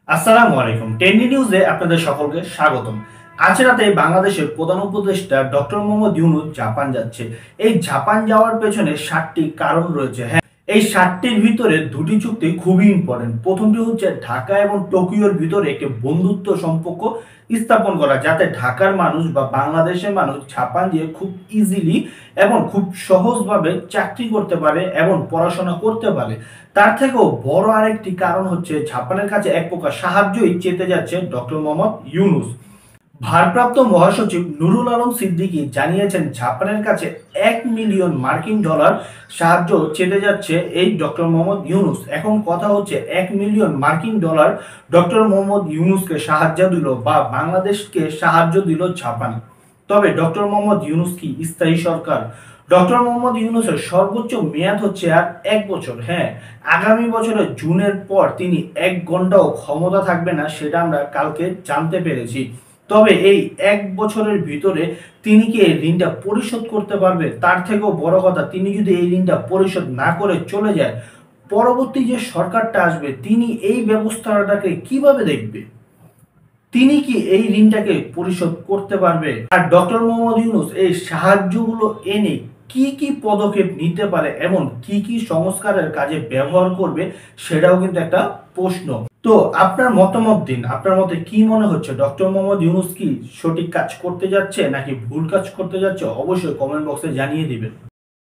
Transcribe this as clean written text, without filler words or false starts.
আসসালামু আলাইকুম। টেন্ডি নিউজে আপনাদের সকলকে স্বাগতম। আজ রাতে বাংলাদেশের প্রধান উপদেষ্টা ডক্টর মোহাম্মদ ইউনূস জাপান যাচ্ছে। এই জাপান যাওয়ার পেছনে ৭টি কারণ রয়েছে। হ্যাঁ, এই ৭টির ভিতরে দুটি চুক্তি খুবই ইম্পর্টেন্ট। প্রথমটি হচ্ছে ঢাকা এবং টোকিওর ভিতরে একটি বন্ধুত্ব সম্পর্ক স্থাপন করা, যাতে ঢাকার মানুষ বা বাংলাদেশের মানুষ জাপান দিয়ে খুব ইজিলি এবং খুব সহজভাবে চাকরি করতে পারে এবং পড়াশোনা করতে পারে। তার থেকেও বড় আরেকটি কারণ হচ্ছে জাপানের কাছে এক প্রকার সাহায্যই চেতে যাচ্ছে ডক্টর মোহাম্মদ ইউনূস। ভারপ্রাপ্ত মহাসচিব নুরুল আলম সিদ্দিকী জানিয়েছেন জাপানের কাছে $1 মিলিয়ন সাহায্য চেতে যাচ্ছে এই ডক্টর মোহাম্মদ ইউনূস। এখন কথা হচ্ছে $1 মিলিয়ন ডক্টর মোহাম্মদ ইউনূসকে সাহায্য দিল বা বাংলাদেশকে সাহায্য দিল জাপান। তবে ডক্টর মোহাম্মদ ইউনূস কি স্থায়ী সরকার? ডক্টর মোহাম্মদ ইউনূসের সর্বোচ্চ মেয়াদ হচ্ছে আর 1 বছর। হ্যাঁ, আগামী বছরের জুনের পর তিনি 1 ঘন্টাও ক্ষমতা থাকবে না, সেটা আমরা কালকে জানতে পেরেছি। তবে এই 1 বছরের ভিতরে তিনি কি এই ঋণটা পরিশোধ করতে পারবে? তার থেকেও বড় কথা, তিনি যদি এই ঋণটা পরিশোধ না করে চলে যায়, পরবর্তী যে সরকারটা আসবে তিনি এই ব্যবস্থাটাকে কিভাবে দেখবে? তিনি কি এই ঋণটাকে পরিশোধ করতে পারবে? আর ডক্টর মোহাম্মদ ইউনূস এই সাহায্যগুলো এনে কি কি পদক্ষেপ নিতে পারে এবং কি কি সংস্কারের কাজে ব্যবহার করবে, সেটাও কিন্তু একটা প্রশ্ন। তো আপনার মতামত দিন। আপনার মতে কি মনে হচ্ছে, ডক্টর মোহাম্মদ ইউনূস কি সঠিক কাজ করতে যাচ্ছে নাকি ভুল কাজ করতে যাচ্ছে? অবশ্যই কমেন্ট বক্সে জানিয়ে দিবেন।